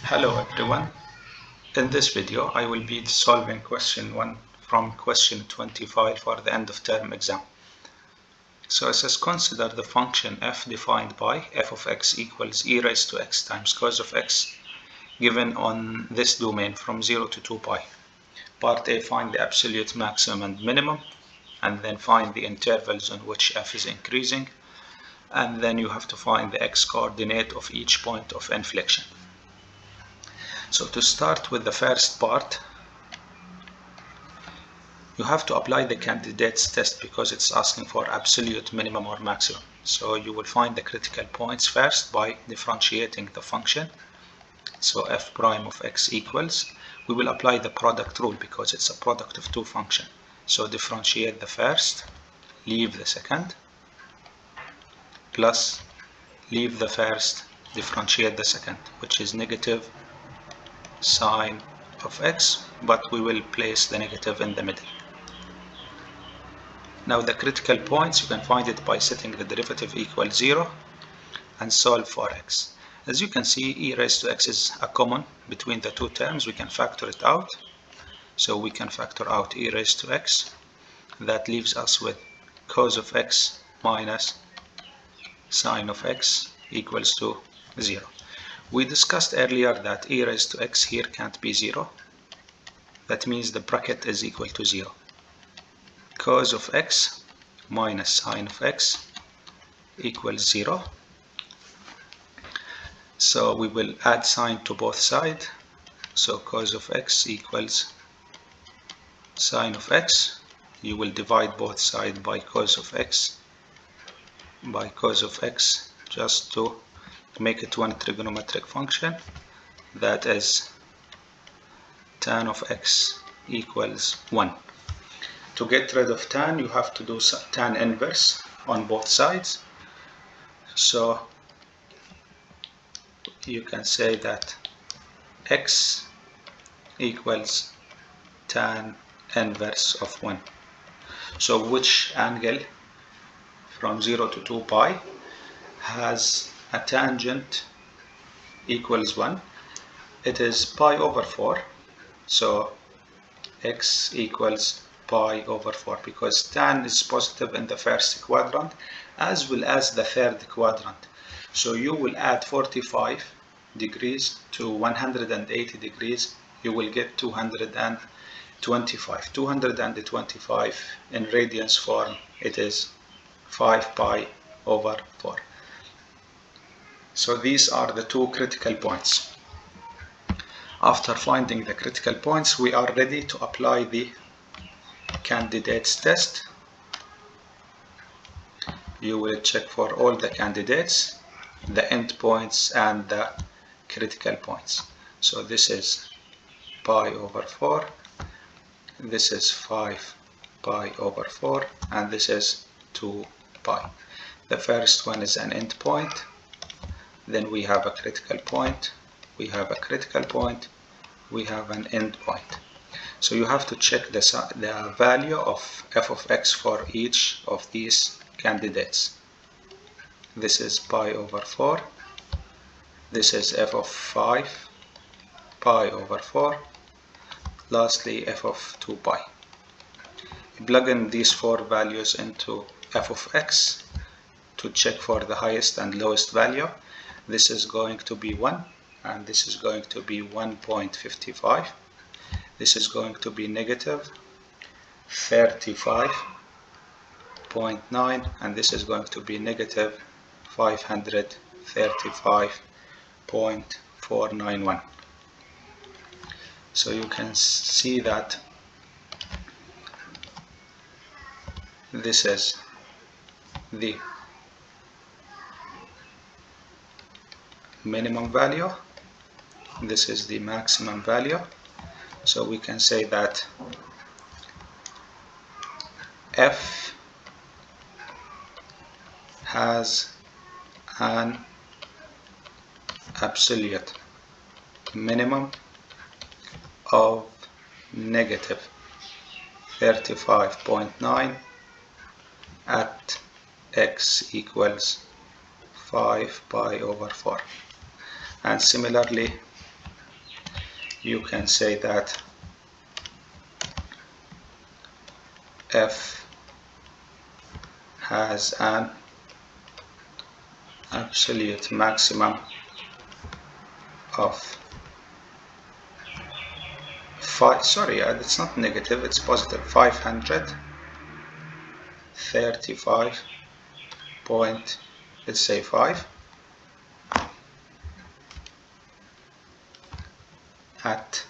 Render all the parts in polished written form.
Hello everyone. In this video I will be solving question 1 from question 25 for the end of term exam. So it says consider the function f defined by f of x equals e raised to x times cos of x given on this domain from 0 to 2 pi. Part A, find the absolute maximum and minimum, and then find the intervals on which f is increasing, and then you have to find the x coordinate of each point of inflection. So to start with the first part, you have to apply the candidates test because it's asking for absolute minimum or maximum. So you will find the critical points first by differentiating the function. So f prime of x equals, we will apply the product rule because it's a product of two functions. So differentiate the first, leave the second, plus leave the first, differentiate the second, which is negative sine of x, but we will place the negative in the middle. Now the critical points, you can find it by setting the derivative equals 0 and solve for x. As you can see, e raised to x is a common between the two terms. We can factor it out. So we can factor out e raised to x. That leaves us with cos of x minus sine of x equals to 0. We discussed earlier that e raised to x here can't be 0. That means the bracket is equal to 0. Cos of x minus sine of x equals 0. So we will add sine to both sides. So cos of x equals sine of x. You will divide both sides by cos of x just to make it one trigonometric function. That is tan of x equals 1. To get rid of tan, you have to do tan inverse on both sides. So you can say that x equals tan inverse of 1. So which angle from 0 to 2 pi has a tangent equals 1? It is pi over 4. So x equals pi over 4 because tan is positive in the first quadrant as well as the third quadrant. So you will add 45 degrees to 180 degrees, you will get 225. 225 in radians form, it is 5 pi over 4. So these are the two critical points. After finding the critical points, we are ready to apply the candidates test. You will check for all the candidates, the endpoints and the critical points. So this is pi over 4, this is 5 pi over 4, and this is 2 pi. The first one is an endpoint, then we have a critical point, we have a critical point, we have an endpoint. So you have to check the value of f of x for each of these candidates. This is pi over 4. This is f of 5 pi over 4. Lastly, f of 2 pi. Plug in these four values into f of x to check for the highest and lowest value. This is going to be 1, and this is going to be 1.55. This is going to be negative 35.9, and this is going to be negative 535.491. So you can see that this is the minimum value, this is the maximum value. So we can say that f has an absolute minimum of negative 35.9 at x equals 5 pi over 4. And similarly, you can say that f has an absolute maximum of 5, sorry, it's not negative, it's positive, 535 point, let's say 5 at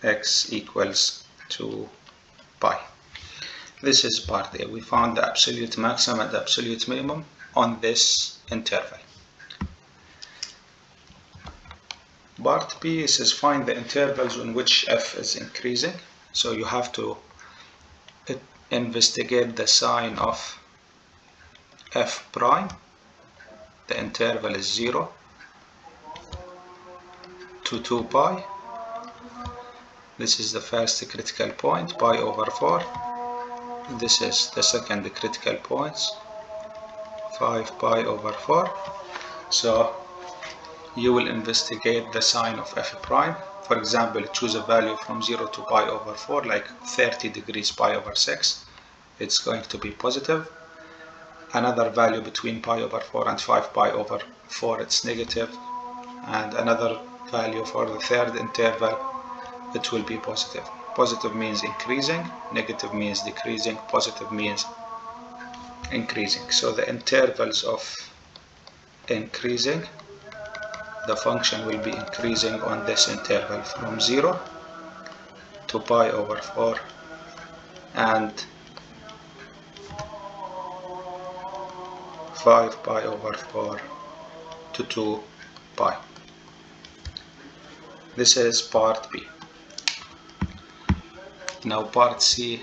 x equals 2 pi. This is part A. We found the absolute maximum and the absolute minimum on this interval. Part B says find the intervals in which f is increasing. So you have to investigate the sign of f prime. The interval is 0 to 2 pi. This is the first critical point, pi over 4. This is the second critical point, 5 pi over 4. So you will investigate the sign of f prime. For example, choose a value from 0 to pi over 4, like 30 degrees pi over 6. It's going to be positive. Another value between pi over 4 and 5 pi over 4, it's negative. And another value for the third interval, it will be positive. Positive means increasing, negative means decreasing, positive means increasing. So the intervals of increasing, the function will be increasing on this interval from 0 to pi over 4 and 5 pi over 4 to 2 pi. This is part B. Now part C.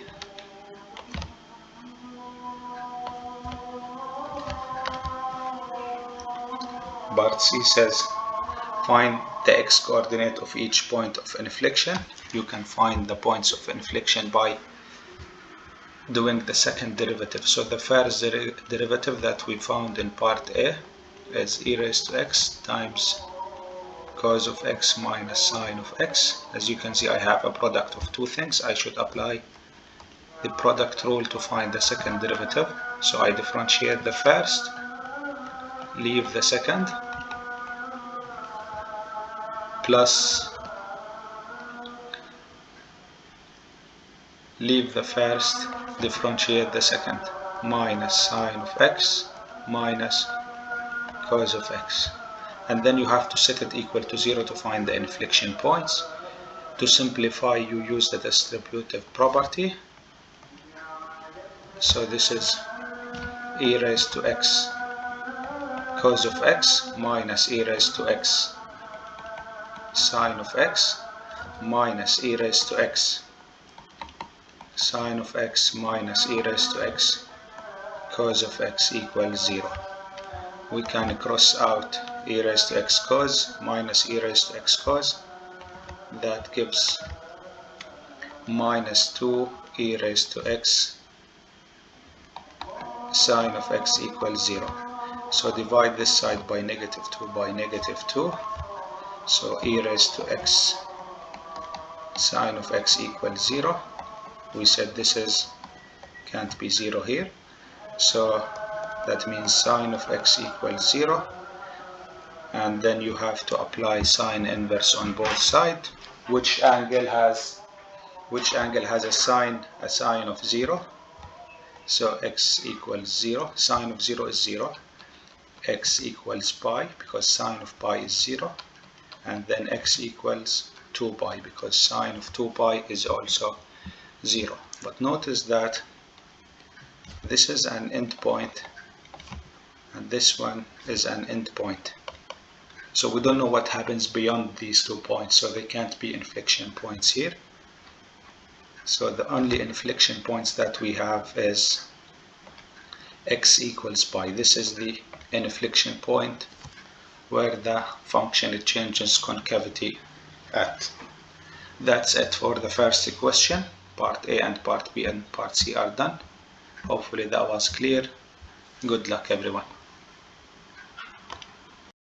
Part C says find the x-coordinate of each point of inflection. You can find the points of inflection by doing the second derivative. So the first derivative that we found in part A is e raised to x times cos of x minus sine of x. As you can see, I have a product of two things. I should apply the product rule to find the second derivative. So I differentiate the first, leave the second, plus leave the first, differentiate the second, minus sine of x minus cos of x. And then you have to set it equal to 0 to find the inflection points. To simplify, you use the distributive property. So this is e raised to x cos of x minus e raised to x sine of x minus e raised to x sine of x minus e raised to x cos of x equals 0. We can cross out e raised to x cos minus e raised to x cos. That gives minus 2 e raised to x sine of x equals 0. So divide this side by negative 2 by negative 2. So e raised to x sine of x equals 0. We said this is can't be 0 here. So that means sine of x equals 0. And then you have to apply sine inverse on both sides. Which angle has a sine of 0? So x equals 0, sine of 0 is 0, x equals pi because sine of pi is 0, and then x equals 2 pi because sine of 2 pi is also 0. But notice that this is an endpoint and this one is an endpoint. So we don't know what happens beyond these 2 points, so they can't be inflection points here. So the only inflection points that we have is x equals pi. This is the inflection point where the function changes concavity at. That's it for the first question. Part A and Part B and Part C are done. Hopefully that was clear. Good luck everyone.